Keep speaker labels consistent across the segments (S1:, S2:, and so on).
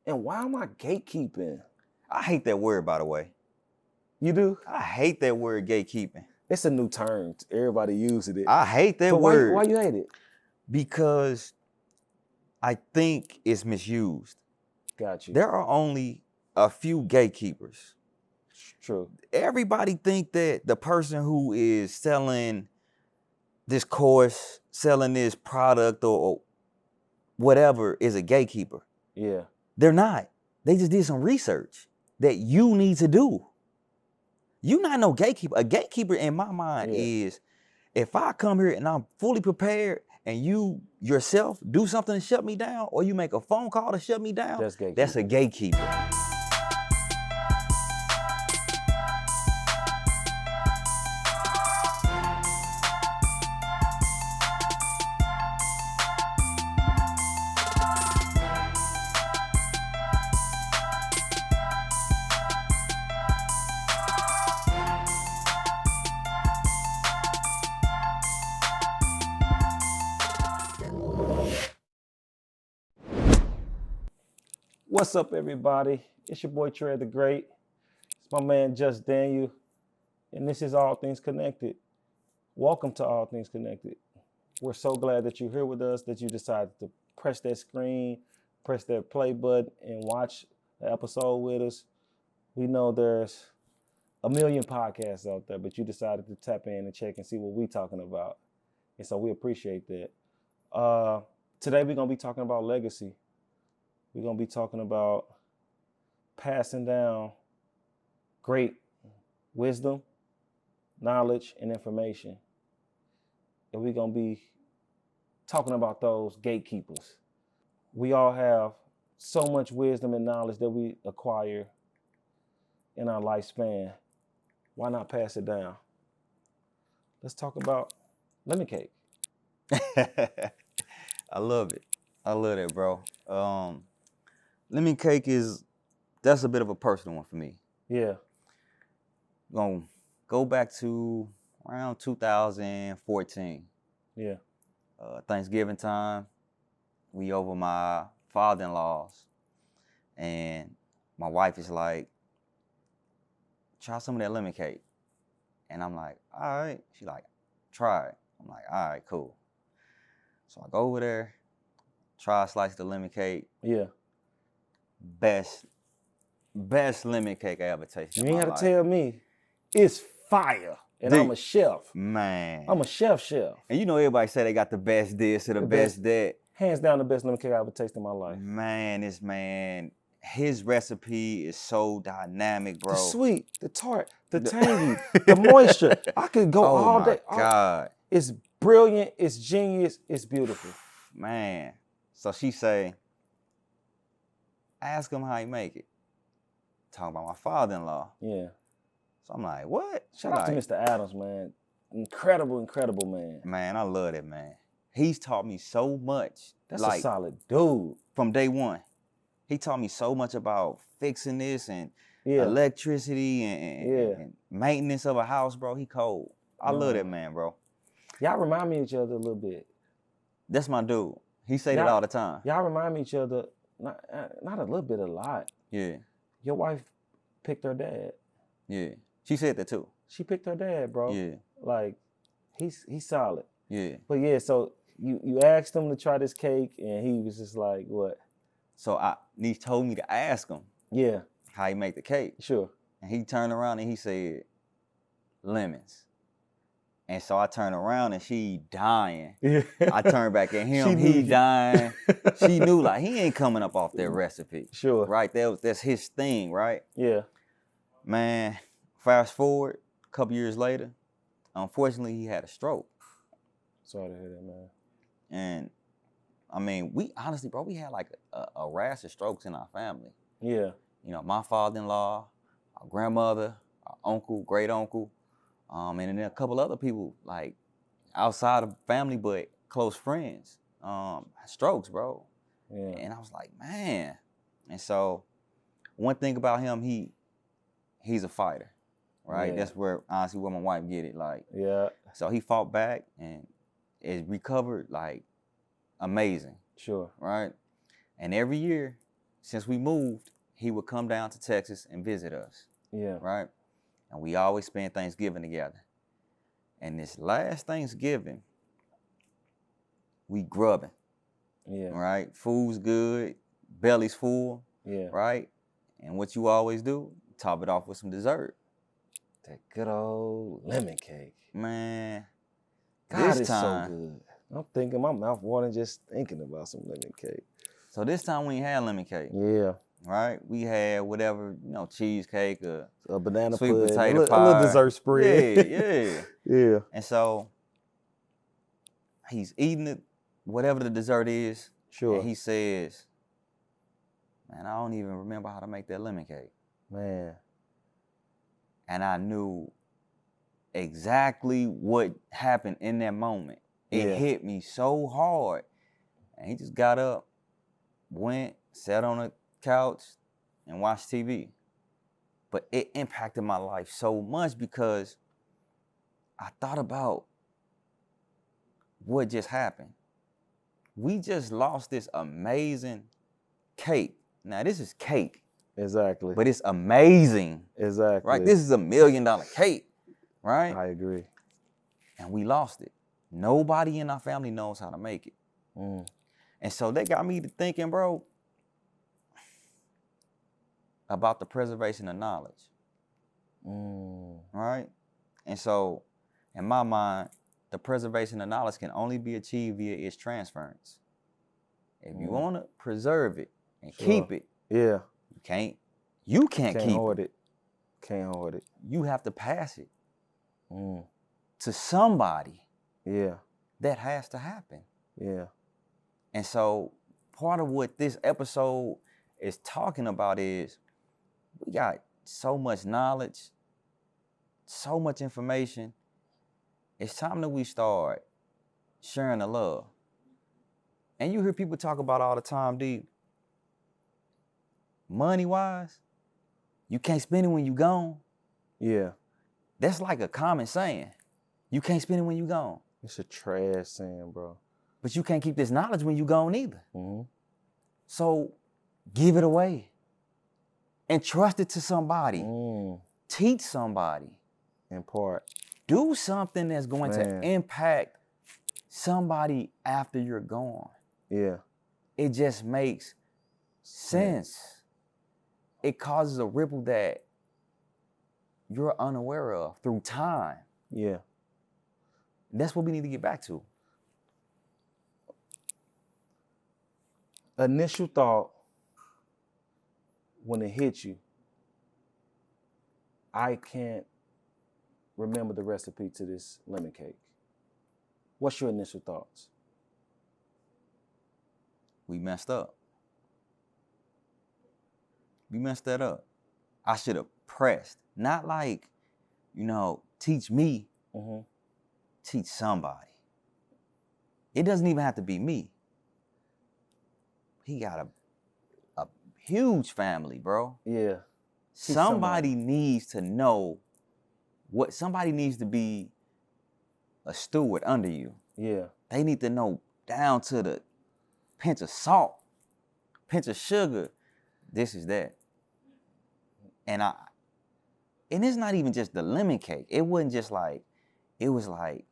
S1: And why am I gatekeeping?
S2: I hate that word, by the way.
S1: You do?
S2: I hate that word, gatekeeping.
S1: It's a new term. Everybody using it.
S2: I hate that
S1: but
S2: word.
S1: Why you hate it?
S2: Because I think it's misused.
S1: Got you.
S2: There are only a few gatekeepers.
S1: True.
S2: Everybody think that the person who is selling this course, selling this product or whatever is a gatekeeper.
S1: Yeah.
S2: They're not. They just did some research that you need to do. You're not no gatekeeper. A gatekeeper in my mind is if I come here and I'm fully prepared and you yourself do something to shut me down or you make a phone call to shut me down, that's a gatekeeper.
S1: What's up, everybody? It's your boy Trey the Great. It's my man Just Daniel, and this is All Things Connected. Welcome to All Things Connected. We're so glad that you're here with us, that you decided to press that screen, press that play button, and watch the episode with us. We know there's a million podcasts out there, but you decided to tap in and check and see what we're talking about. And so we appreciate that. Today we're going to be talking about legacy. We're going to be talking about passing down great wisdom, knowledge, and information. And we're going to be talking about those gatekeepers. We all have so much wisdom and knowledge that we acquire in our lifespan. Why not pass it down? Let's talk about lemon cake.
S2: I love it. I love that, bro. Lemon cake that's a bit of a personal one for me.
S1: Yeah.
S2: Gonna go back to around 2014.
S1: Yeah.
S2: Thanksgiving time, we over my father-in-law's, and my wife is like, try some of that lemon cake. And I'm like, all right. She's like, try it. I'm like, all right, cool. So I go over there, try a slice of the lemon cake.
S1: Yeah.
S2: Best lemon cake I ever tasted.
S1: You ain't have to tell me. It's fire. And I'm a chef.
S2: Man.
S1: I'm a chef.
S2: And you know everybody say they got the best this or the best that.
S1: Hands down the best lemon cake I ever tasted in my life.
S2: Man, his recipe is so dynamic, bro.
S1: The sweet, the tart, the tangy, the moisture. I could go all day.
S2: Oh my God.
S1: It's brilliant, it's genius, it's beautiful.
S2: Man. So she say, ask him how he make it. Talking about my father-in-law.
S1: Yeah.
S2: So I'm like, what?
S1: Shout out to Mr. Adams, man. Incredible man.
S2: Man, I love that, man. He's taught me so much.
S1: That's a solid dude.
S2: From day one. He taught me so much about fixing this and electricity and maintenance of a house, bro. He cold. I love that man, bro.
S1: Y'all remind me of each other a little bit.
S2: That's my dude. He say that all the time.
S1: Y'all remind me of each other, not a little bit, a lot.
S2: Yeah.
S1: Your wife picked her dad.
S2: Yeah. She said that too.
S1: She picked her dad, bro.
S2: Yeah.
S1: Like, he's solid.
S2: Yeah.
S1: But yeah, so you asked him to try this cake, and he was just like, what?
S2: So he told me to ask him.
S1: Yeah.
S2: How he make the cake.
S1: Sure.
S2: And he turned around and he said, lemons. And so I turned around and she dying. Yeah. I turned back at him, he dying. She knew like he ain't coming up off that recipe.
S1: Sure.
S2: Right? That's his thing, right?
S1: Yeah.
S2: Man, fast forward a couple years later, unfortunately he had a stroke.
S1: Sorry to hear that, man.
S2: And I mean, we honestly, bro, we had like a rash of strokes in our family.
S1: Yeah.
S2: You know, my father-in-law, our grandmother, our uncle, great uncle, and then a couple other people like outside of family but close friends, strokes, bro. Yeah. And I was like, man. And so one thing about him, he's a fighter, right? Yeah. That's where honestly where my wife get it. Like,
S1: yeah.
S2: So he fought back and it recovered like amazing.
S1: Sure.
S2: Right? And every year since we moved, he would come down to Texas and visit us,
S1: Yeah.
S2: right? And we always spend Thanksgiving together. And this last Thanksgiving, we grubbing,
S1: Yeah.
S2: right? Food's good, belly's full,
S1: Yeah.
S2: right? And what you always do, top it off with some dessert.
S1: That good old lemon cake.
S2: Man,
S1: God,
S2: this
S1: it's
S2: time,
S1: so good. I'm thinking my mouth watering just thinking about some lemon cake.
S2: so this time we ain't had lemon cake,
S1: Yeah.
S2: right? We had whatever, cheesecake or
S1: A banana
S2: sweet
S1: pudding,
S2: potato
S1: a
S2: pie.
S1: little dessert spread.
S2: Yeah.
S1: Yeah.
S2: And so he's eating it, whatever the dessert is,
S1: Sure.
S2: and he says, man, I don't even remember how to make that lemon cake.
S1: Man.
S2: And I knew exactly what happened in that moment. It
S1: Yeah.
S2: hit me so hard. And he just got up, went, sat on the couch, and watched TV. But it impacted my life so much because I thought about what just happened. We just lost this amazing cake. Now, this is cake,
S1: Exactly.
S2: but it's amazing,
S1: Exactly.
S2: right? This is $1 million cake, right?
S1: I agree.
S2: And we lost it. Nobody in our family knows how to make it.
S1: Mm.
S2: And so they got me to thinking, bro, about the preservation of knowledge, right? And so in my mind, the preservation of knowledge can only be achieved via its transference. If you want to preserve it and keep it,
S1: Yeah.
S2: you can't keep
S1: hoard it. Can't hoard it.
S2: You have to pass it to somebody.
S1: Yeah.
S2: That has to happen.
S1: Yeah.
S2: And so part of what this episode is talking about is we got so much knowledge, so much information. It's time that we start sharing the love. And you hear people talk about all the time, D, money-wise, you can't spend it when you gone.
S1: Yeah.
S2: That's like a common saying. You can't spend it when you gone.
S1: It's a trash saying, bro.
S2: But you can't keep this knowledge when you gone either.
S1: Mm-hmm.
S2: So give it away. Entrust it to somebody. Teach somebody.
S1: Impart.
S2: Do something that's going to impact somebody after you're gone.
S1: Yeah.
S2: It just makes sense. It causes a ripple that you're unaware of through time.
S1: Yeah.
S2: That's what we need to get back to.
S1: Initial thought, when it hit you, I can't remember the recipe to this lemon cake. What's your initial thoughts?
S2: We messed up. We messed that up. I should have pressed. Not like, teach me. Teach somebody. It doesn't even have to be me. He got a huge family, bro.
S1: Yeah.
S2: Somebody needs to know somebody needs to be a steward under you.
S1: Yeah.
S2: They need to know down to the pinch of salt, pinch of sugar, this is that. And it's not even just the lemon cake. It wasn't just like, it was like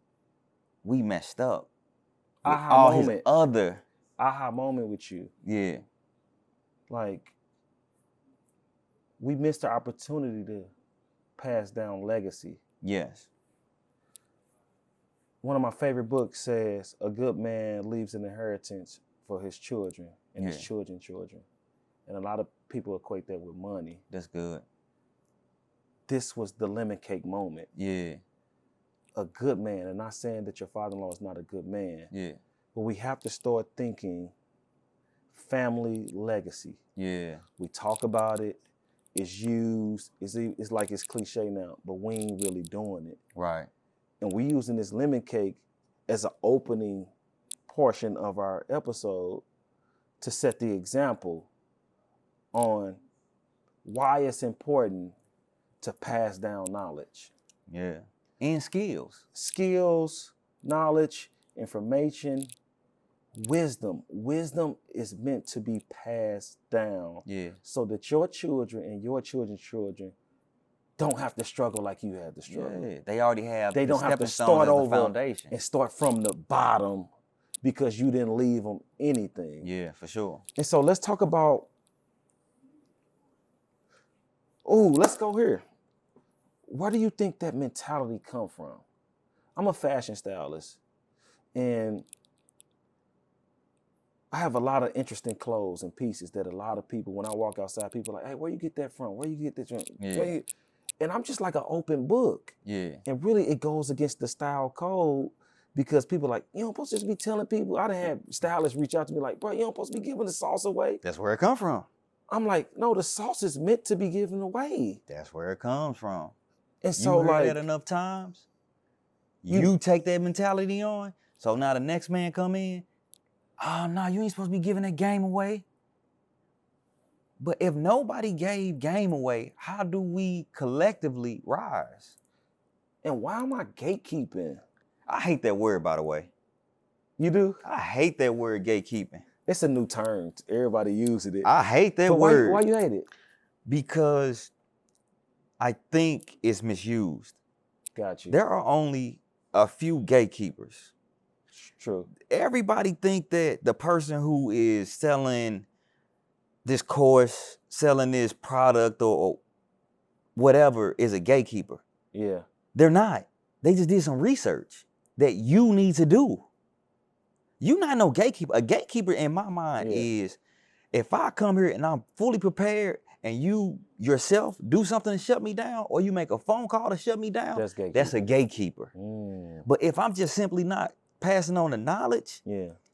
S2: we messed up. With all his other
S1: aha moment with you.
S2: Yeah.
S1: Like, we missed the opportunity to pass down legacy.
S2: Yes.
S1: One of my favorite books says, a good man leaves an inheritance for his children and his children's children. And a lot of people equate that with money.
S2: That's good.
S1: This was the lemon cake moment.
S2: Yeah.
S1: A good man, and not saying that your father-in-law is not a good man.
S2: Yeah.
S1: But we have to start thinking family legacy.
S2: Yeah.
S1: We talk about it. It's used. It's like it's cliche now, but we ain't really doing it.
S2: Right.
S1: And we using this lemon cake as an opening portion of our episode to set the example on why it's important to pass down knowledge.
S2: Yeah. And skills.
S1: Skills, knowledge, information, Wisdom is meant to be passed down.
S2: Yeah.
S1: So that your children and your children's children don't have to struggle like you had to struggle.
S2: Yeah. They already have
S1: They
S2: the
S1: don't have to
S2: stepping stones
S1: start
S2: as the
S1: over
S2: foundation.
S1: and start from the bottom because you didn't leave them anything.
S2: Yeah, for sure.
S1: And so let's talk about, let's go here. Where do you think that mentality come from? I'm a fashion stylist, and I have a lot of interesting clothes and pieces that a lot of people, when I walk outside, people are like, hey, where you get that from? Where you get this from?
S2: Yeah.
S1: And I'm just like an open book.
S2: Yeah.
S1: And really it goes against the style code because people are like, you don't supposed to just be telling people. I done had stylists reach out to me like, bro, you don't supposed to be giving the sauce away.
S2: That's where it come from.
S1: I'm like, no, the sauce is meant to be given away.
S2: That's where it comes from.
S1: And so
S2: you heard
S1: like
S2: that enough times, you take that mentality on. So now the next man come in, oh no, you ain't supposed to be giving that game away. But if nobody gave game away, how do we collectively rise?
S1: and why am I gatekeeping?
S2: I hate that word, by the way.
S1: You do?
S2: I hate that word, gatekeeping.
S1: It's a new term. Everybody uses it.
S2: I hate that
S1: But
S2: word.
S1: why you hate it?
S2: Because I think it's misused.
S1: Got you.
S2: There are only a few gatekeepers.
S1: True.
S2: Everybody think that the person who is selling this course, selling this product or whatever is a gatekeeper.
S1: Yeah.
S2: They're not. They just did some research that you need to do. You're not no gatekeeper. A gatekeeper in my mind is if I come here and I'm fully prepared and you yourself do something to shut me down or you make a phone call to shut me down, that's a gatekeeper. But if I'm just simply not passing on the knowledge,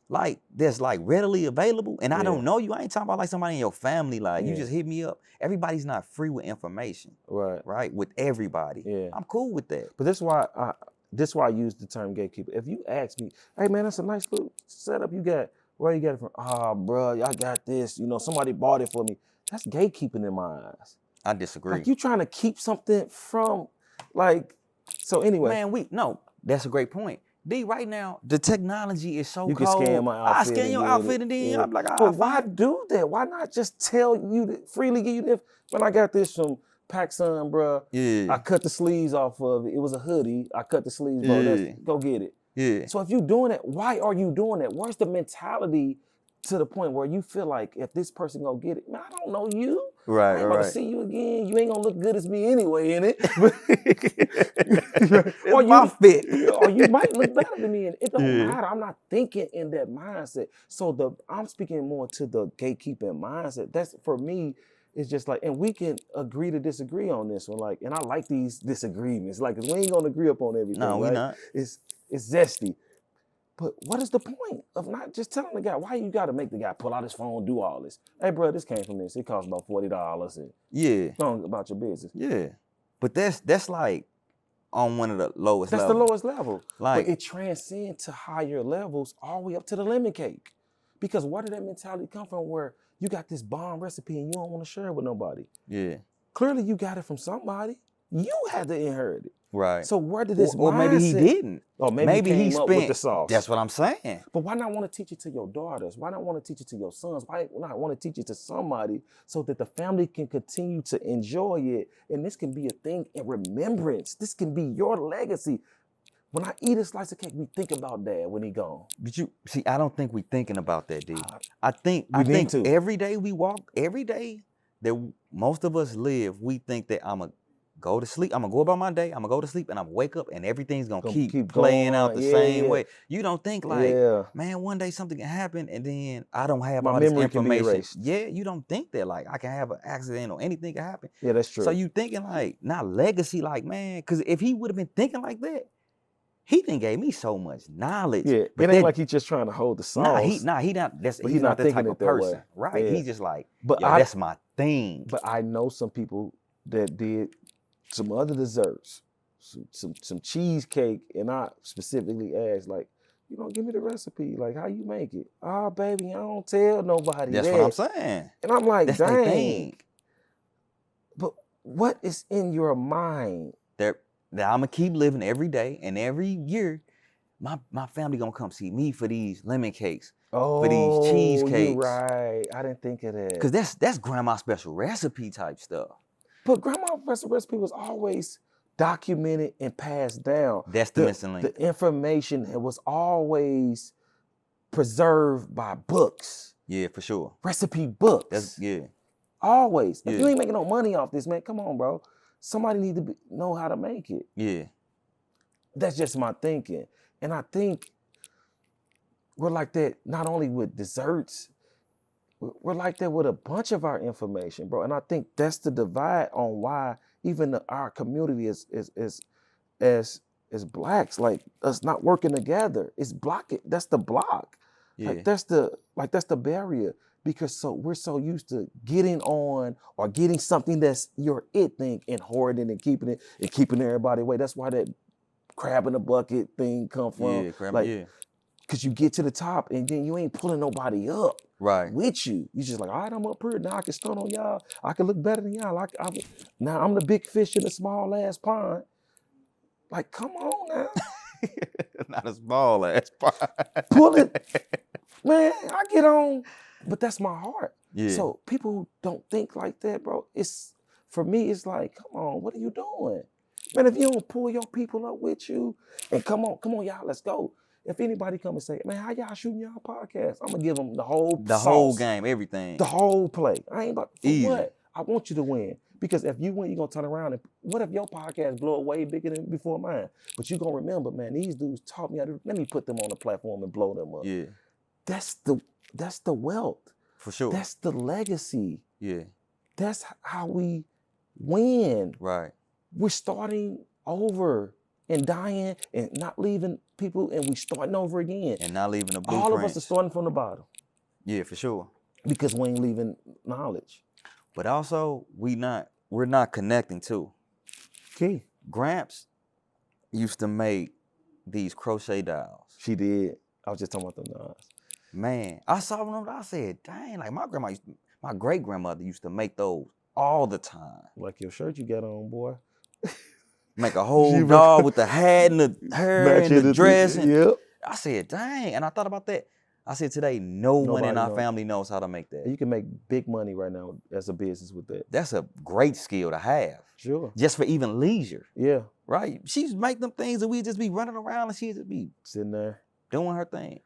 S2: like that's like readily available, and I don't know you, I ain't talking about like somebody in your family, like you just hit me up. Everybody's not free with information. Right? With everybody. I'm cool with that.
S1: But that's why I use the term gatekeeper. If you ask me, hey man, that's a nice little setup you got. Where you got it from? Oh, bro, I got this. You know, somebody bought it for me. That's gatekeeping in my eyes.
S2: I disagree.
S1: Like you trying to keep something from, like, so anyway.
S2: Man, that's a great point. D, right now, the technology is so
S1: you
S2: cold.
S1: can scan my outfit.
S2: I scan your outfit and then I'm like,
S1: but why do that? Why not just tell you, freely give you this? When I got this from PacSun, bro, I cut the sleeves off of it. It was a hoodie. I cut the sleeves, bro. Go get it. So if you're doing it, why are you doing it? Where's the mentality to the point where you feel like if this person go get it, man, I don't know you. I ain't about to see you again. You ain't gonna look good as me anyway in it.
S2: Or my fit.
S1: Or you might look better than me in it. It don't matter. I'm not thinking in that mindset. So I'm speaking more to the gatekeeping mindset. That's for me. It's just like, and we can agree to disagree on this one. Like, and I like these disagreements. Like, 'cause we ain't gonna agree up on everything.
S2: No, we not.
S1: It's zesty. But what is the point of not just telling the guy? Why you got to make the guy pull out his phone, do all this? Hey, bro, this came from this. It cost about $40. And don't about your business.
S2: But that's like on one of the lowest levels.
S1: That's the lowest level.
S2: Like,
S1: but it transcends to higher levels all the way up to the lemon cake. Because where did that mentality come from where you got this bomb recipe and you don't want to share it with nobody? Clearly you got it from somebody. You had to inherit it.
S2: Right.
S1: So where did this
S2: or maybe he didn't.
S1: Or maybe he
S2: spent
S1: up with the sauce.
S2: That's what I'm saying.
S1: But why not want to teach it to your daughters? Why not want to teach it to your sons? Why not want to teach it to somebody so that the family can continue to enjoy it? And this can be a thing in remembrance. This can be your legacy. When I eat a slice of cake, we think about Dad when he gone.
S2: But you see, I don't think we thinking about that, D. I think
S1: to.
S2: Every day we walk, every day that most of us live, we think that I'm a go to sleep. I'm gonna go about my day. I'm gonna go to sleep, and I'm gonna wake up, and everything's gonna keep playing out the same way. You don't think like, man, one day something can happen, and then I don't have all this information. You don't think that like I can have an accident or anything can happen.
S1: Yeah, that's true.
S2: So you thinking like not legacy, like man, because if he would have been thinking like that, he done gave me so much knowledge.
S1: Yeah, but it ain't like he's just trying to hold the sauce.
S2: He not. He's
S1: not
S2: that type of person,
S1: way.
S2: right?
S1: Yeah.
S2: He's just like, that's my thing.
S1: But I know some people that did some other desserts, some cheesecake, and I specifically asked, like, give me the recipe. Like, how you make it? Oh, baby, I don't tell nobody.
S2: That's what I'm saying.
S1: And I'm like,
S2: that's
S1: dang. But what is in your mind?
S2: That I'm gonna keep living every day, and every year, my family gonna come see me for these lemon cakes.
S1: Oh,
S2: for these
S1: you're
S2: cheesecakes.
S1: right. I didn't think of that.
S2: Cause that's grandma special recipe type stuff.
S1: But grandma recipe was always documented and passed down.
S2: That's the missing link.
S1: The information was always preserved by books.
S2: Yeah, for sure.
S1: Recipe books.
S2: Yeah.
S1: Always.
S2: Yeah.
S1: If you ain't making no money off this, man, come on, bro. Somebody need to know how to make it.
S2: Yeah.
S1: That's just my thinking. And I think we're like that not only with desserts, we're like that with a bunch of our information, bro. And I think that's the divide on why even our community is blacks, like us not working together. It's blocking. That's the block.
S2: Yeah.
S1: Like that's the barrier. Because we're so used to getting on or getting something that's your it thing and hoarding and keeping it and keeping everybody away. That's why that crab in the bucket thing come from.
S2: Yeah, crab,
S1: like,
S2: yeah.
S1: Cause you get to the top and then you ain't pulling nobody up
S2: right
S1: with you. You just like, all right, I'm up here now. I can stun on y'all. I can look better than y'all. Now I'm the big fish in the small ass pond. Like, come on now.
S2: Not a small ass pond.
S1: Pull it, man. I get on. But that's my heart.
S2: Yeah.
S1: So people who don't think like that, bro, for me, it's like, come on, what are you doing? Man, if you don't pull your people up with you and come on, y'all, let's go. If anybody come and say, man, how y'all shooting y'all podcast? I'm gonna give them the whole
S2: whole game, everything.
S1: The whole play. I ain't about
S2: Easy.
S1: What? I want you to win. Because if you win, you're gonna turn around and what if your podcast blow away bigger than before mine? But you're gonna remember, man, these dudes taught me how to let me put them on the platform and blow them up.
S2: Yeah.
S1: That's the wealth.
S2: For sure.
S1: That's the legacy.
S2: Yeah.
S1: That's how we win.
S2: Right.
S1: We're starting over and dying and not leaving people, and we starting over again.
S2: And not leaving the blueprint.
S1: All of us are starting from the bottom.
S2: Yeah, for sure.
S1: Because we ain't leaving knowledge.
S2: But also, we're not connecting too.
S1: Key.
S2: Gramps used to make these crochet dolls.
S1: She did. I was just talking about them dolls.
S2: Man, I saw them. I said, dang, like my great grandmother used to make those all the time.
S1: Like your shirt you got on, boy.
S2: Make a whole doll with the hat and the hair and the dress.
S1: Yep.
S2: I said, dang. And I thought about that. I said, today, nobody in our family knows how to make that.
S1: You can make big money right now as a business with that.
S2: That's a great skill to have.
S1: Sure.
S2: Just for even leisure.
S1: Yeah.
S2: Right? She's make them things and we just be running around and she just be
S1: sitting there
S2: doing her thing.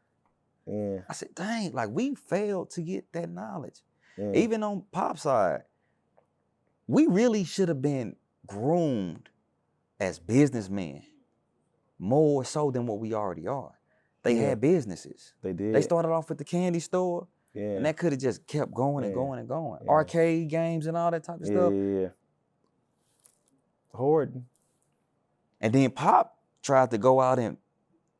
S1: Yeah.
S2: I said, dang, like we failed to get that knowledge.
S1: Yeah.
S2: Even on Pop's side, we really should have been groomed as businessmen more so than what we already are. They had businesses.
S1: They did.
S2: They started off at the candy store.
S1: Yeah.
S2: And that could have just kept going and going and going.
S1: Yeah.
S2: Arcade games and all that type of stuff.
S1: Yeah. Hoarding.
S2: And then Pop tried to go out and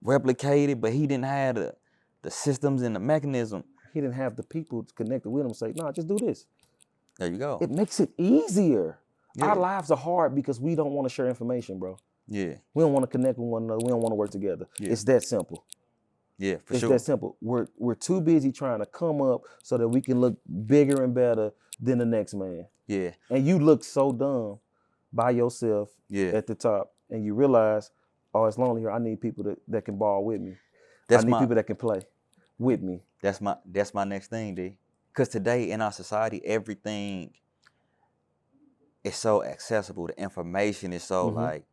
S2: replicate it, but he didn't have the systems and the mechanism.
S1: He didn't have the people connected with him and say, nah, just do this.
S2: There you go.
S1: It makes it easier.
S2: Yeah.
S1: Our lives are hard because we don't want to share information, bro.
S2: Yeah.
S1: We don't want to connect with one another. We don't want to work together.
S2: Yeah.
S1: It's that simple.
S2: Yeah, for
S1: it's
S2: sure.
S1: It's that simple. We're too busy trying to come up so that we can look bigger and better than the next man.
S2: Yeah.
S1: And you look so dumb by yourself at the top. And you realize, oh, it's lonely here. I need people that can ball with me. I need people that can play with me.
S2: That's my next thing, D. Because today in our society, everything is so accessible. The information is so like.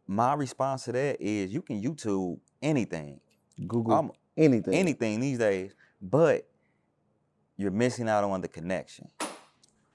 S2: My response to that is you can YouTube anything.
S1: Google anything.
S2: Anything these days. But you're missing out on the connection.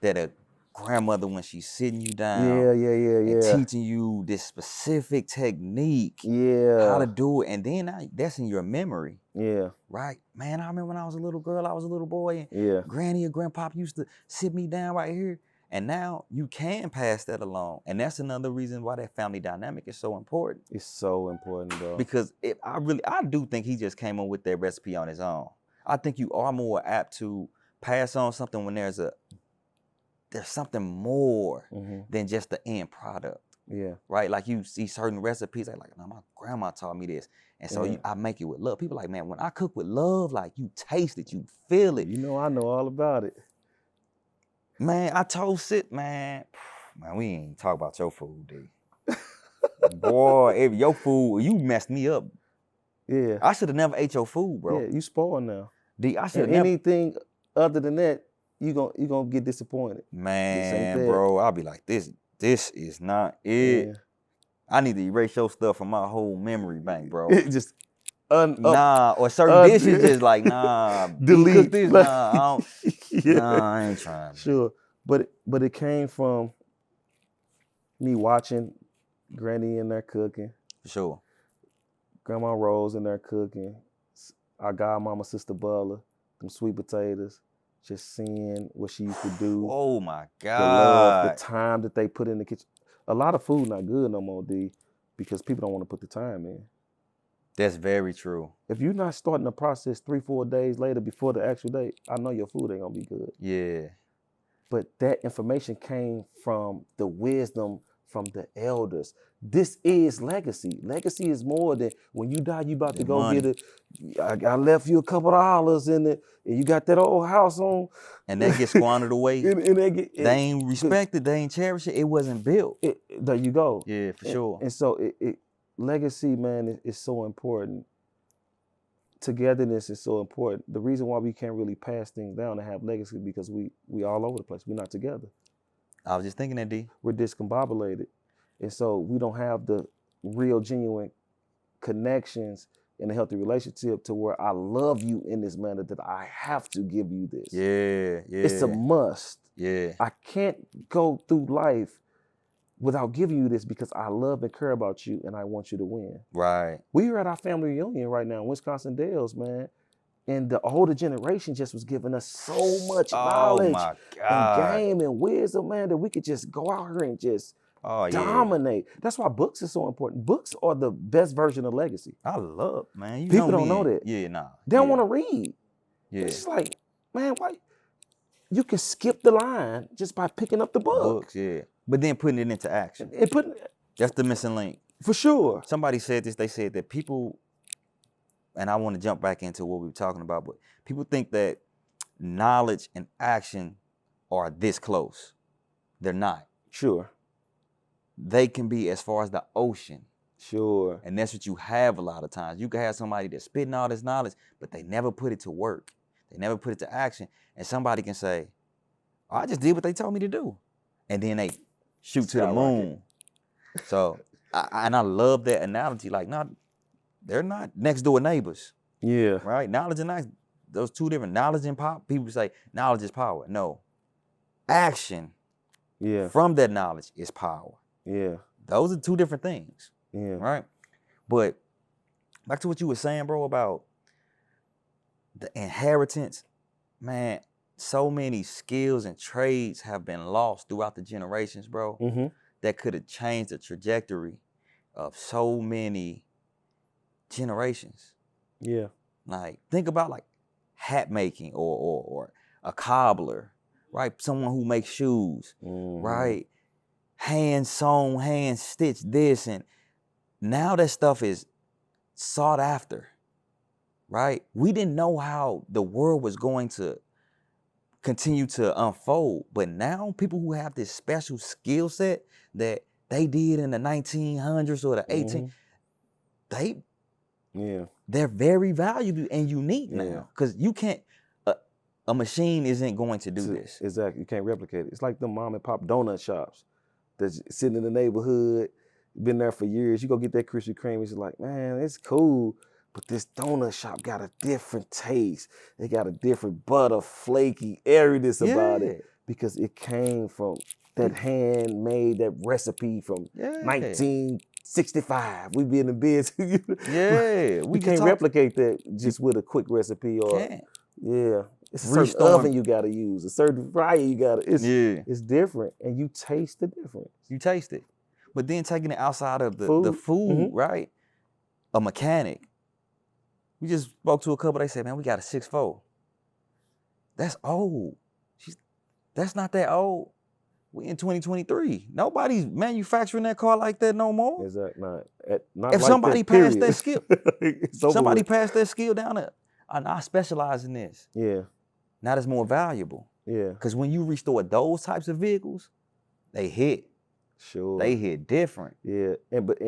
S2: That a grandmother, when she's sitting you down and teaching you this specific technique, how to do it, and then that's in your memory.
S1: Yeah.
S2: Right? Man, I remember when I was a little girl, I was a little boy, and Granny or Grandpa used to sit me down right here. And now you can pass that along. And that's another reason why that family dynamic is so important.
S1: It's so important, bro.
S2: Because I do think he just came up with that recipe on his own. I think you are more apt to pass on something when there's something more than just the end product.
S1: Yeah.
S2: Right? Like you see certain recipes, like no, my grandma taught me this. And so I make it with love. People like, man, when I cook with love, like you taste it, you feel it.
S1: You know, I know all about it.
S2: Man, I toast it, man. Man, we ain't talk about your food, D. Boy, if your food, you messed me up
S1: Yeah.
S2: I should have never ate your food, bro.
S1: Yeah, you spoiled now.
S2: D, I should have
S1: And
S2: never.
S1: anything other than that, you gonna get disappointed.
S2: Man,
S1: that.
S2: bro, I'll be like, this is not it.
S1: Yeah.
S2: I need to erase your stuff from my whole memory bank, bro.
S1: Just
S2: Nah, or certain dishes just like, nah,
S1: delete.
S2: cook this, nah, I don't,
S1: Yeah.
S2: nah, I ain't trying.
S1: Sure, but it came from me watching Granny in there cooking,
S2: For sure.
S1: Grandma Rose in there cooking, our godmama Sister Bella, them sweet potatoes, just seeing what she used to do.
S2: Oh my
S1: The love, the
S2: God.
S1: time that they put in the kitchen. A lot of food not good no more, D, because people don't want to put the time in.
S2: That's very true.
S1: If you're not starting the process 3-4 days later before the actual date, I know your food ain't gonna be good.
S2: Yeah.
S1: But that information came from the wisdom from the elders. This is legacy. Legacy is more than when you die, you about to go
S2: money.
S1: get it. I left you a couple of dollars in it, and you got that old house on.
S2: And that gets squandered away.
S1: and
S2: they ain't respected, they ain't cherished it. It wasn't built.
S1: There you go.
S2: Yeah, for sure.
S1: And so legacy, man, is so important. Togetherness is so important. The reason why we can't really pass things down and have legacy because we all over the place. We're not together.
S2: I was just thinking that, D.
S1: We're discombobulated. And so we don't have the real, genuine connections in a healthy relationship to where I love you in this manner that I have to give you this.
S2: Yeah.
S1: It's a must.
S2: Yeah.
S1: I can't go through life without giving you this because I love and care about you and I want you to win.
S2: Right.
S1: We're at our family reunion right now in Wisconsin Dells, man. And the older generation just was giving us so much knowledge and game and wisdom, man, that we could just go out here and just dominate. That's why books are so important. Books are the best version of legacy.
S2: I love, man.
S1: People don't know that.
S2: Yeah, nah.
S1: They don't want to read.
S2: Yeah.
S1: It's just like, man, why? You can skip the line just by picking up the book.
S2: Books, yeah. But then putting it into action.
S1: That's
S2: the missing link.
S1: For sure.
S2: Somebody said this. They said that people, and I want to jump back into what we were talking about, but people think that knowledge and action are this close. They're not.
S1: Sure.
S2: They can be as far as the ocean.
S1: Sure.
S2: And that's what you have a lot of times. You can have somebody that's spitting all this knowledge, but they never put it to work. They never put it to action. And somebody can say, oh, I just did what they told me to do. And then they shoot to the moon. So, I love that analogy. Like, they're not next door neighbors.
S1: Yeah.
S2: Right? Knowledge and action, those two different, knowledge and power. People say knowledge is power. No. Action from that knowledge is power.
S1: Yeah.
S2: Those are two different things.
S1: Yeah.
S2: Right? But back to what you were saying, bro, about the inheritance, man, so many skills and trades have been lost throughout the generations, bro, that could have changed the trajectory of so many generations.
S1: Yeah.
S2: Like, think about like hat making or a cobbler, right? Someone who makes shoes, right? Hand sewn, hand stitched this, and now that stuff is sought after, right? We didn't know how the world was going to continue to unfold, but now people who have this special skill set that they did in the 1900s or the 1800s, they're very valuable and unique now, because you can't. A machine isn't going to do this.
S1: Exactly, you can't replicate it. It's like the mom and pop donut shops that's sitting in the neighborhood, been there for years. You go get that Krispy Kreme, it's like, man, it's cool, but this donut shop got a different taste. They got a different butter, flaky airiness about it because it came from that handmade, that recipe from 1965. We be in the biz. We can't replicate that just with a quick recipe or it's a certain oven you gotta use, a certain fryer you gotta. It's different, and you taste the difference.
S2: You taste it, but then taking it outside of the food, right? A mechanic. We just spoke to a couple. They said, "Man, we got a 6.4. That's old. That's not that old. We in 2023. Nobody's manufacturing that car like that no more.
S1: Exactly.
S2: Not if like somebody passed that skill, somebody passed that skill down to, I specialize in this.
S1: Yeah.
S2: Now it's more valuable.
S1: Yeah.
S2: Because when you restore those types of vehicles, they hit.
S1: Sure.
S2: They hit different.
S1: Yeah. But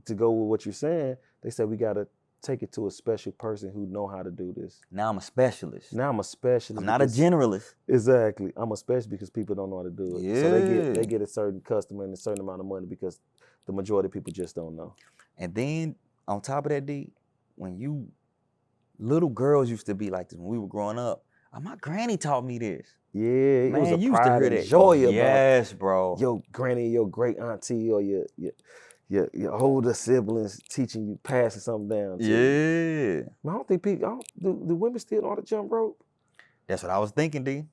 S1: to go with what you're saying, they said we gotta take it to a special person who know how to do this.
S2: Now I'm a specialist.
S1: Now I'm a specialist.
S2: I'm not a generalist.
S1: Exactly. I'm a specialist because people don't know how to do it.
S2: Yeah.
S1: So they get a certain customer and a certain amount of money because the majority of people just don't know.
S2: And then on top of that, D, when little girls used to be like this when we were growing up. My granny taught me this.
S1: Yeah, it
S2: Man,
S1: was a
S2: you used to
S1: pride
S2: hear
S1: and
S2: that.
S1: joy about
S2: Yes, bro.
S1: your granny, your great auntie, or your older siblings teaching you, passing something down to you.
S2: Yeah.
S1: Man, I don't think people, do women still know how to jump rope?
S2: That's what I was thinking, D.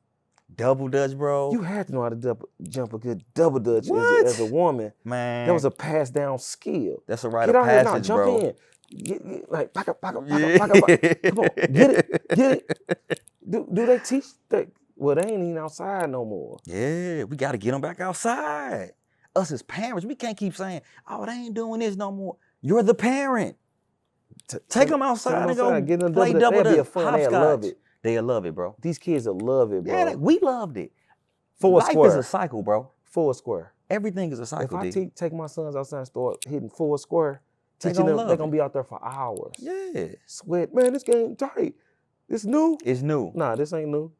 S2: Double Dutch, bro.
S1: You had to know how to jump a good double Dutch as a woman.
S2: Man.
S1: That was a passed down skill.
S2: That's a rite
S1: Get
S2: of
S1: out here
S2: passage,
S1: now,
S2: bro.
S1: jump in. Get, like, back up. Come on, get it. Do they teach that? Well, they ain't even outside no more.
S2: Yeah, we got to get them back outside. Us as parents, we can't keep saying, oh, they ain't doing this no more. You're the parent. Take them outside and go
S1: get them
S2: play double
S1: That'd be a
S2: dutch,
S1: fun. They'll love it.
S2: They'll love it, bro.
S1: These kids will love it, bro.
S2: Yeah, we loved it.
S1: Life
S2: is a cycle, bro.
S1: Four square.
S2: Everything is a cycle,
S1: If I take my sons outside and start hitting four square, teaching them, they're going to be out there for hours.
S2: Yeah.
S1: Sweat. Man, this game tight. This new?
S2: It's new.
S1: Nah, this ain't new.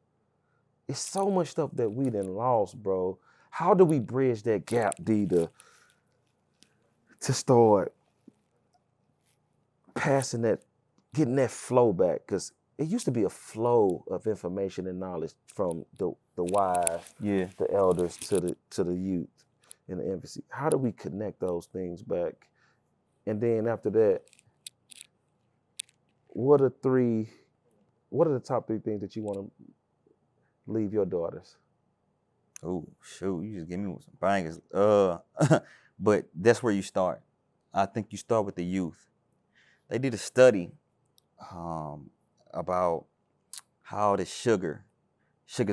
S1: It's so much stuff that we done lost, bro. How do we bridge that gap, D, to start passing that, getting that flow back? Because it used to be a flow of information and knowledge from the wise, the elders to the youth in the infancy. How do we connect those things back? And then after that, what are the top three things that you want to leave your daughters?
S2: Oh, shoot, you just give me some bangers. But that's where you start. I think you start with the youth. They did a study about how the sugar's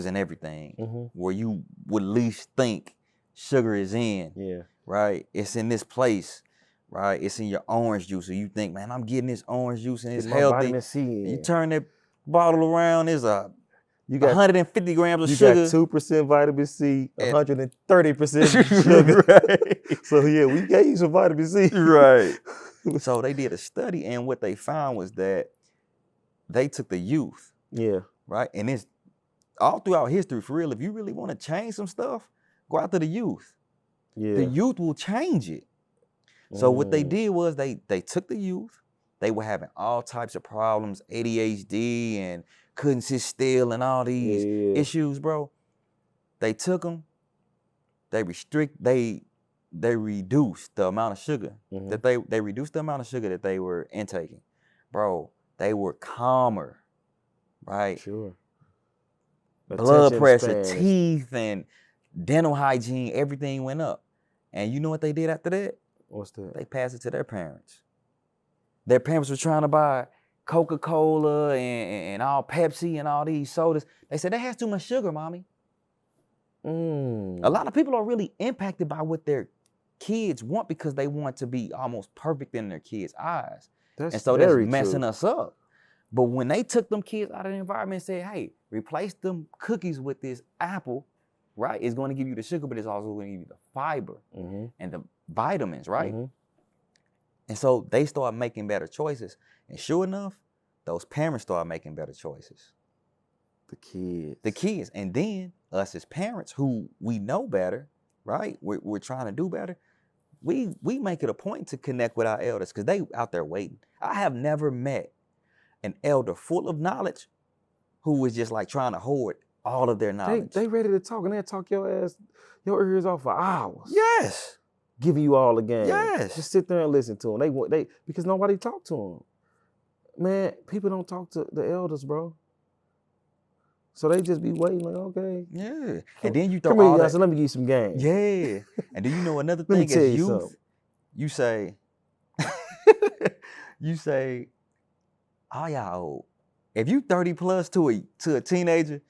S2: in everything, where you would least think sugar is in.
S1: Yeah.
S2: Right? It's in this place, right? It's in your orange juice. So you think, man, I'm getting this orange juice and it's healthy.
S1: Vitamin C in.
S2: You turn that bottle around, there's
S1: you got
S2: 150 grams of sugar.
S1: You got 2% vitamin C, 130% sugar. Right. So yeah, we gave you some vitamin C.
S2: Right. So they did a study, and what they found was that they took the youth. Yeah. Right? And it's all throughout history, for real. If you really want to change some stuff, go after the youth. Yeah. The youth will change it. So what they did was they took the youth. They were having all types of problems, ADHD and couldn't sit still and all these issues, bro. They took them. They reduced the amount of sugar that they reduced the amount of sugar that they were intaking. Bro, they were calmer, right? Sure. Blood pressure, teeth, and dental hygiene, everything went up. And you know what they did after that? What's that? They passed it to their parents. Their parents were trying to buy Coca-Cola and all Pepsi and all these sodas. They said, that has too much sugar, mommy. A lot of people are really impacted by what their kids want because they want to be almost perfect in their kids' eyes. And so that's messing us up. But when they took them kids out of the environment and said, hey, replace them cookies with this apple, right? It's going to give you the sugar, but it's also going to give you the fiber and the vitamins, right? And so they start making better choices. And sure enough, those parents start making better choices. The kids. And then us as parents who we know better, right? We're trying to do better. We make it a point to connect with our elders because they out there waiting. I have never met an elder full of knowledge who was just like trying to hoard all of their knowledge.
S1: They ready to talk and they'll talk your ears off for hours.
S2: Yes.
S1: Giving you all the game.
S2: Yes.
S1: Just sit there and listen to them. They because nobody talk to them. Man, people don't talk to the elders, bro. So they just be waiting like, okay.
S2: Yeah. And then you throw
S1: come
S2: all
S1: here,
S2: that.
S1: so let me give you some game.
S2: Yeah. And do you know another thing as youth? You say, all y'all old. If you 30 plus to a teenager,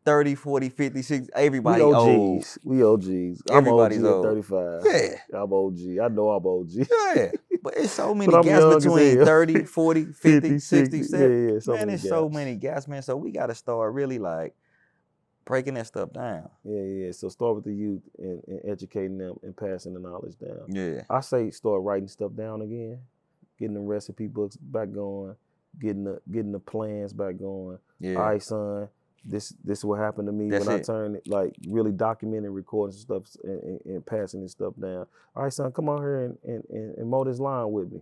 S2: 30, 40, 50, 60, everybody old.
S1: We OGs.
S2: Everybody's
S1: I'm OG
S2: old.
S1: at 35.
S2: Yeah.
S1: I'm OG. I know I'm OG.
S2: Yeah. But it's so many gaps between 30, 40, 50, 60, 70.
S1: So
S2: man, there's so many gaps, man. So we got to start really like breaking that stuff down.
S1: Yeah. So start with the youth and educating them and passing the knowledge down.
S2: Yeah.
S1: I say start writing stuff down again. getting the recipe books back going, getting the plans back going.
S2: Yeah.
S1: All right, son, this is what happened to me
S2: That's
S1: when I
S2: it.
S1: turned it, like really documenting, recording stuff and passing this stuff down. All right, son, come on here and mow this line with me.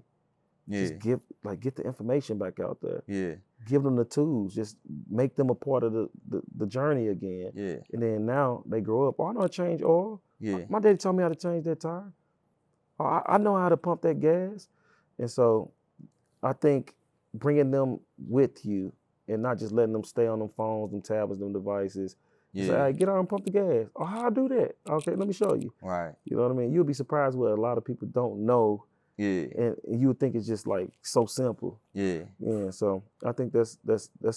S2: Yeah.
S1: Just get the information back out there.
S2: Yeah.
S1: Give them the tools. Just make them a part of the journey again.
S2: Yeah.
S1: And then now they grow up. Oh, I know how to change oil.
S2: Yeah.
S1: My daddy taught me how to change that tire. Oh, I know how to pump that gas. And so I think bringing them with you and not just letting them stay on them phones, them tablets, them devices.
S2: Yeah.
S1: Say, hey, get out and pump the gas. Oh, how I do that? Okay, let me show you.
S2: Right.
S1: You know what I mean? You'll be surprised what a lot of people don't know.
S2: Yeah.
S1: And you would think it's just like so simple.
S2: Yeah.
S1: Yeah. So I think that's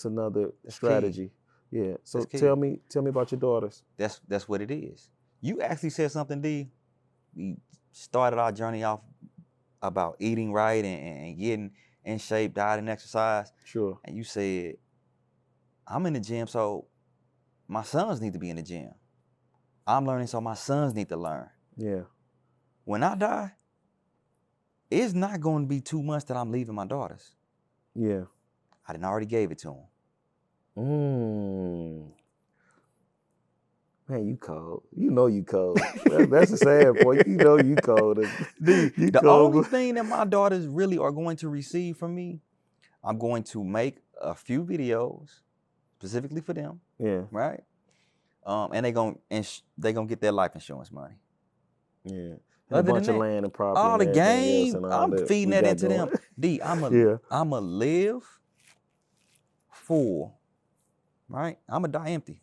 S1: another strategy.
S2: Key.
S1: Yeah. So
S2: That's key.
S1: tell me about your daughters.
S2: That's what it is. You actually said something, D. We started our journey off about eating right and getting in shape, diet and exercise.
S1: Sure.
S2: And you said, I'm in the gym, so my sons need to be in the gym. I'm learning, so my sons need to learn.
S1: Yeah.
S2: When I die, it's not going to be 2 months that I'm leaving my daughters.
S1: Yeah.
S2: I done already gave it to them.
S1: Man, you cold. You know you cold. That's the sad point. You know you cold.
S2: The only thing that my daughters really are going to receive from me, I'm going to make a few videos specifically for them.
S1: Yeah.
S2: Right. And they gonna get their life insurance money.
S1: Yeah.
S2: Other
S1: a bunch
S2: than
S1: of
S2: that,
S1: land and property.
S2: all the game,
S1: and
S2: I'm
S1: that
S2: feeding
S1: we
S2: that
S1: got
S2: into
S1: going.
S2: them. D, I'ma
S1: Yeah.
S2: live full. Right? I'ma die empty.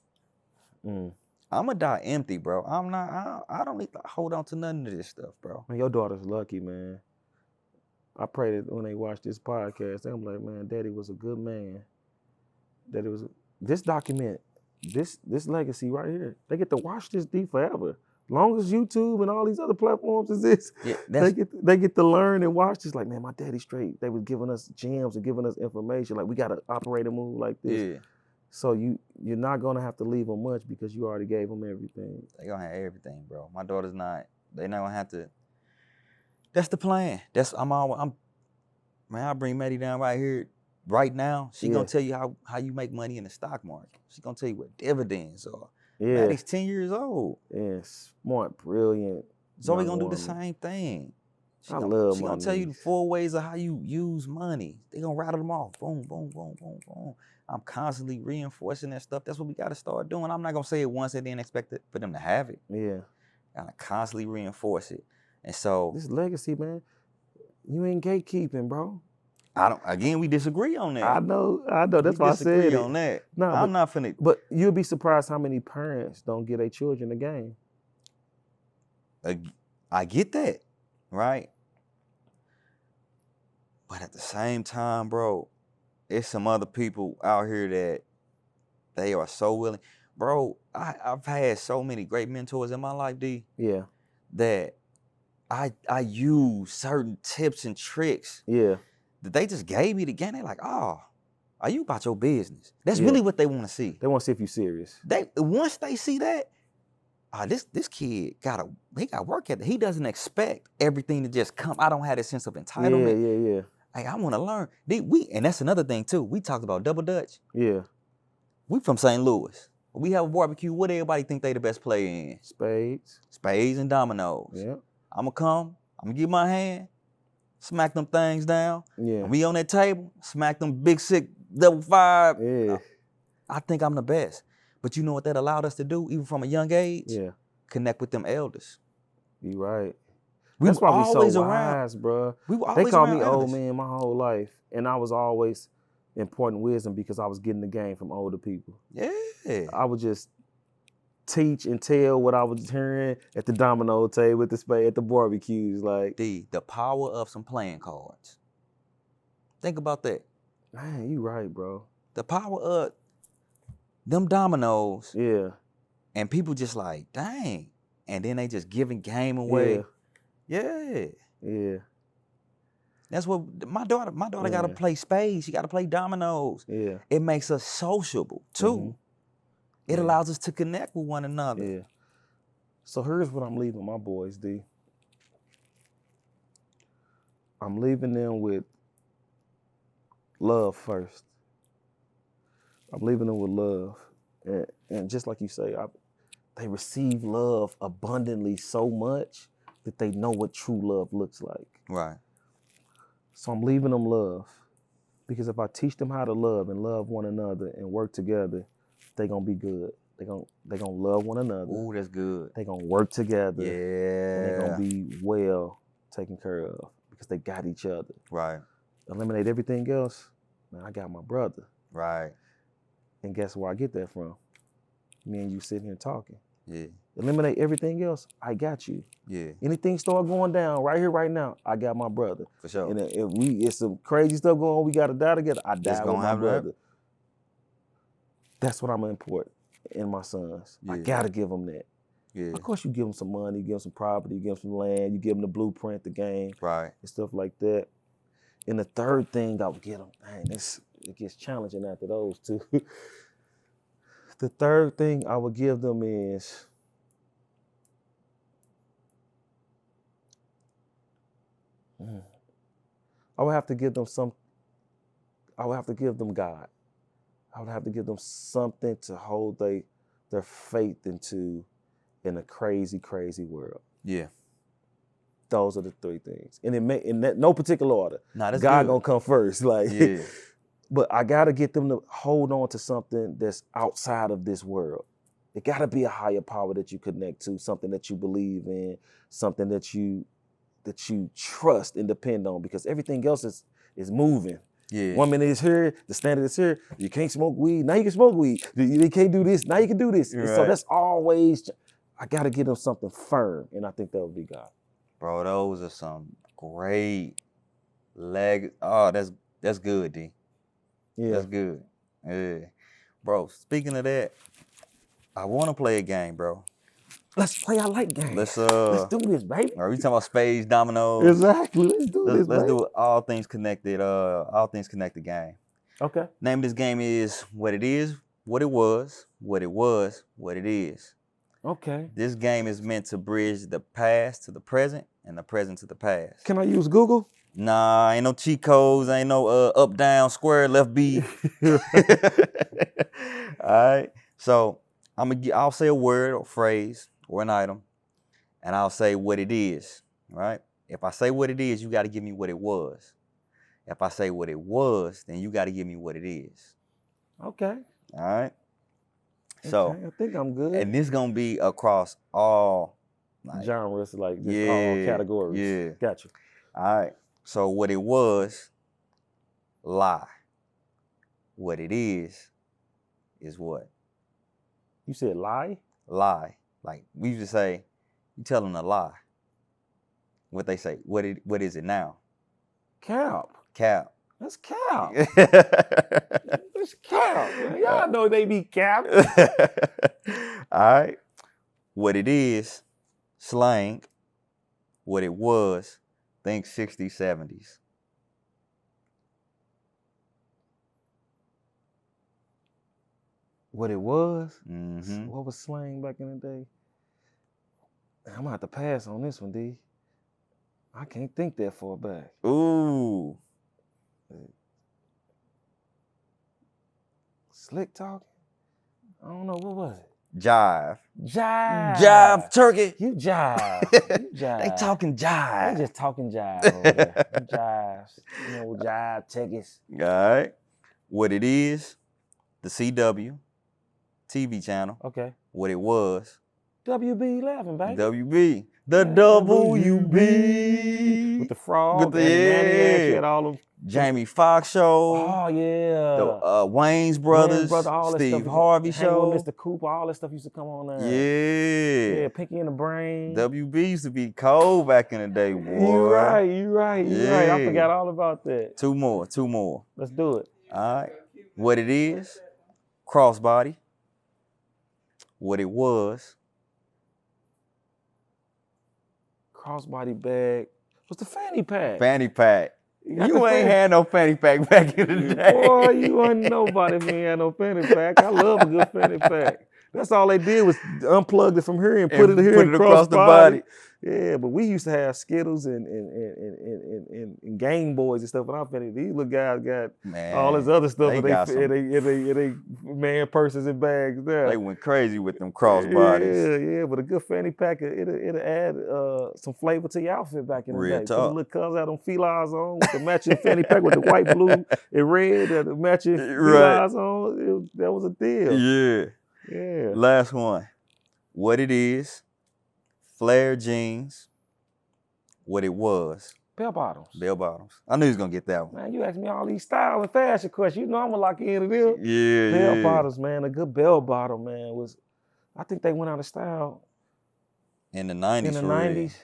S2: I'ma die empty, bro. I don't need to hold on to none of this stuff, bro.
S1: Man, your daughter's lucky, man. I pray that when they watch this podcast, they're like, man, Daddy was a good man. Daddy was this document, this legacy right here. They get to watch this D forever. Long as YouTube and all these other platforms is this,
S2: Yeah,
S1: they get to learn and watch this. Like, man, my daddy straight. They was giving us gems and giving us information. Like, we got to operate and move like this.
S2: Yeah.
S1: So you're not gonna have to leave them much because you already gave them everything.
S2: They gonna have everything, bro. My daughter's not. They not gonna have to. That's the plan. Man, I bring Maddie down right here, right now. She gonna tell you how you make money in the stock market. She gonna tell you what dividends are.
S1: Yeah.
S2: Maddie's 10 years old.
S1: Yeah, smart, brilliant.
S2: So we gonna do the same thing. She gonna tell you the 4 ways of how you use money. They gonna rattle them off. Boom, boom, boom, boom, boom. I'm constantly reinforcing that stuff. That's what we gotta start doing. I'm not gonna say it once and then expect it for them to have it.
S1: Yeah.
S2: Gotta constantly reinforce it. And so
S1: this legacy, man. You ain't gatekeeping, bro.
S2: Again, we disagree on that.
S1: I know. That's why I said it.
S2: We disagree on that. No, I'm not finna.
S1: But you'll be surprised how many parents don't get their children the game.
S2: I get that, right? But at the same time, bro, it's some other people out here that they are so willing. Bro, I've had so many great mentors in my life, D.
S1: Yeah.
S2: That I use certain tips and tricks.
S1: Yeah.
S2: That they just gave me the game. They're like, oh, are you about your business? That's really what they want to see.
S1: They want to see if you're serious.
S2: Once they see that, this kid got work ethic. He doesn't expect everything to just come. I don't have this sense of entitlement.
S1: Yeah.
S2: Hey, I want to learn. And that's another thing too. We talked about double dutch.
S1: Yeah.
S2: We from St. Louis. When we have a barbecue, what everybody think they the best player in? Spades and dominoes.
S1: Yeah.
S2: I'm gonna give my hand, smack them things down.
S1: Yeah.
S2: We on that table, smack them big sick double five.
S1: Yeah.
S2: I think I'm the best. But you know what that allowed us to do, even from a young age?
S1: Yeah.
S2: Connect with them elders.
S1: You right.
S2: That's
S1: why we
S2: always
S1: so
S2: around.
S1: wise, bro.
S2: We were always
S1: they called me
S2: around
S1: old
S2: elders.
S1: man my whole life, and I was always important wisdom because I was getting the game from older people.
S2: Yeah.
S1: I would just teach and tell what I was hearing at the domino table, at the spade, at the barbecues, like
S2: the power of some playing cards. Think about that.
S1: Man, you right, bro.
S2: The power of them dominoes.
S1: Yeah.
S2: And people just like, dang. And then they just giving game away. Yeah.
S1: Yeah.
S2: That's what my daughter got to play spades. She got to play dominoes.
S1: Yeah.
S2: It makes us sociable too. Mm-hmm. It allows us to connect with one another.
S1: Yeah. So here's what I'm leaving my boys, D. I'm leaving them with love first. I'm leaving them with love. And just like you say, they receive love abundantly so much that they know what true love looks like.
S2: Right.
S1: So I'm leaving them love. Because if I teach them how to love and love one another and work together, they're going to be good. They're gonna love one another.
S2: Ooh, that's good.
S1: They're going to work together.
S2: Yeah.
S1: And they're going to be well taken care of because they got each other.
S2: Right.
S1: Eliminate everything else, man, I got my brother.
S2: Right.
S1: And guess where I get that from? Me and you sitting here talking.
S2: Yeah.
S1: Eliminate everything else, I got you.
S2: Yeah.
S1: Anything start going down right here, right now, I got my brother.
S2: For sure.
S1: And if it's some crazy stuff going on, we got to die together, I die with my brother. That's what I'm going to import in my sons. Yeah. I got to give them that.
S2: Yeah.
S1: Of course, you give them some money, you give them some property, you give them some land, you give them the blueprint, the game,
S2: right,
S1: and stuff like that. And the third thing I would get them, man, it gets challenging after those two. The third thing I would give them is I would have to give them I would have to give them God. I would have to give them something to hold their faith into in a crazy, crazy world.
S2: Yeah.
S1: Those are the three things. And in no particular order.
S2: Nah, that's
S1: God
S2: good.
S1: gonna come first. Like,
S2: yeah.
S1: But I gotta get them to hold on to something that's outside of this world. It gotta be a higher power that you connect to, something that you believe in, something that you trust and depend on, because everything else is moving.
S2: Yeah.
S1: 1 minute is here, the standard is here. You can't smoke weed, now you can smoke weed. You can't do this, now you can do this. Right. So that's always, I gotta get them something firm, and I think that would be God.
S2: Bro, those are some great Oh, that's good, D. Yeah. That's good. Yeah. Bro, speaking of that, I want to play a game, bro.
S1: Let's play. I like games.
S2: Let's
S1: do this, baby.
S2: Are we talking about spades, dominoes?
S1: Exactly. Let's do this.
S2: Let's do all things connected. All things connected game.
S1: Okay.
S2: Name of this game is What It Is, What It Was, What It Was, What It Is.
S1: Okay.
S2: This game is meant to bridge the past to the present and the present to the past.
S1: Can I use Google?
S2: Nah, ain't no cheat codes, ain't no up, down, square, left, B. All right. So I'll say a word or phrase or an item, and I'll say what it is. Right? If I say what it is, you got to give me what it was. If I say what it was, then you got to give me what it is.
S1: Okay.
S2: All right. So
S1: okay, I think I'm good.
S2: And this gonna be across all
S1: genres, like all categories.
S2: Yeah.
S1: Gotcha.
S2: All right. So what it was, lie. What it is what?
S1: You said lie?
S2: Lie. Like we used to say, you telling a lie. What they say, what is it now?
S1: Cap.
S2: Cap.
S1: That's cap. That's cap. Y'all know they be cap.
S2: All right. What it is, slang. What it was, think 60s, 70s.
S1: What it was?
S2: Mm-hmm.
S1: What was slang back in the day? I'm going to have to pass on this one, D. I can't think that far back.
S2: Ooh.
S1: Slick talking? I don't know. What was it?
S2: Jive.
S1: Jive.
S2: Jive turkey.
S1: You jive. You jive.
S2: They talking jive.
S1: They just talking jive over there. Jives. You know, jive tickets.
S2: All right. What it is, the CW TV channel.
S1: Okay.
S2: What it was.
S1: WB11, baby.
S2: WB. The WB.
S1: With the frog.
S2: With the
S1: and all of
S2: Jamie Foxx show.
S1: Oh, yeah.
S2: The Wayne's Brothers.
S1: All
S2: Steve Harvey show.
S1: Mr. Cooper, all that stuff used to come on there.
S2: Yeah.
S1: Yeah, Pinky in the Brain.
S2: WB used to be cold back in the day, boy.
S1: You right. I forgot all about that.
S2: Two more.
S1: Let's do it.
S2: All right. What it is, crossbody. What it was.
S1: Crossbody bag. What's the fanny pack?
S2: Fanny pack. You ain't had no fanny pack back in the day.
S1: Boy, you ain't nobody if you ain't had no fanny pack. I love a good fanny pack. That's all they did was unplug it from here and put it here
S2: put
S1: and
S2: it across the body.
S1: Yeah, but we used to have Skittles and Game Boys and stuff. And I bet these little guys got all this other stuff in they man purses and bags there.
S2: They went crazy with them crossbodies.
S1: Yeah, but a good fanny pack, it'll add some flavor to your outfit back in the
S2: Real
S1: day.
S2: talk.
S1: Put the little cuz out on felines on with the matching fanny pack with the white, blue, and red, the matching felines on. That was a deal. Yeah.
S2: Last one. What it is, flare jeans, what it was.
S1: Bell bottoms.
S2: Bell bottoms. I knew he was going to get that one.
S1: Man, you asked me all these style and fashion questions. You know I'm going to lock into them.
S2: Yeah,
S1: Bell bottoms, man. A good bell bottom, man, was, I think they went out of style.
S2: In the 90s,
S1: In the 90s.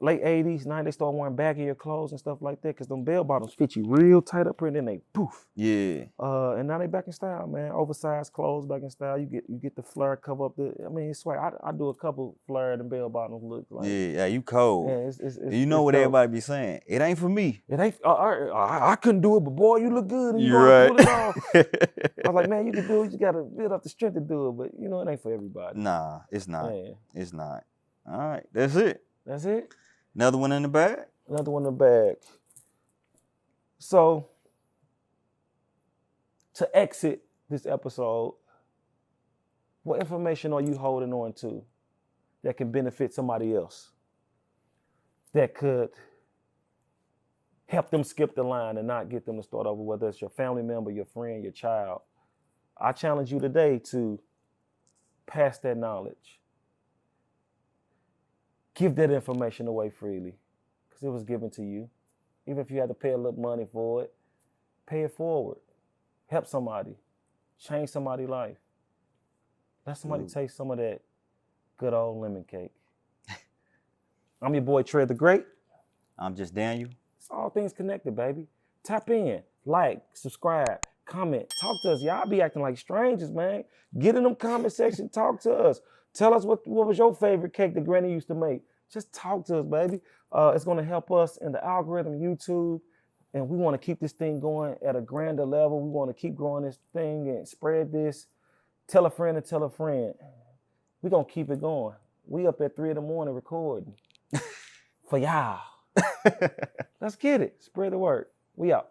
S1: Late 80s, 90s, they started wearing baggier clothes and stuff like that because them bell bottoms fit you real tight up here and then they poof.
S2: Yeah.
S1: And now they back in style, man. Oversized clothes back in style. You get the flare cover up the. I mean, it's swag. I do a couple flare and bell bottoms look like.
S2: Yeah, you cold.
S1: Yeah, it's
S2: you know what everybody be saying? It ain't for me.
S1: It ain't. I couldn't do it, but boy, you look good. And you
S2: right.
S1: Pull it off. I was like, man, you can do it. You gotta build up the strength to do it, but you know it ain't for everybody.
S2: Nah, it's not.
S1: Yeah.
S2: It's not. All right, that's it.
S1: That's it.
S2: Another one in the bag?
S1: Another one in the bag. So, to exit this episode, what information are you holding on to that can benefit somebody else? That could help them skip the line and not get them to start over, whether it's your family member, your friend, your child. I challenge you today to pass that knowledge. Give that information away freely because it was given to you. Even if you had to pay a little money for it, pay it forward. Help somebody. Change somebody's life. Let somebody taste some of that good old lemon cake. I'm your boy, Trey the Great.
S2: I'm just Daniel.
S1: It's all things connected, baby. Tap in, like, subscribe, comment, talk to us. Y'all be acting like strangers, man. Get in them comment section, talk to us. Tell us what was your favorite cake that Granny used to make. Just talk to us, baby. It's going to help us in the algorithm, YouTube, and we want to keep this thing going at a grander level. We want to keep growing this thing and spread this. Tell a friend and tell a friend. We're going to keep it going. We up at 3 a.m. recording for y'all. Let's get it. Spread the word. We out.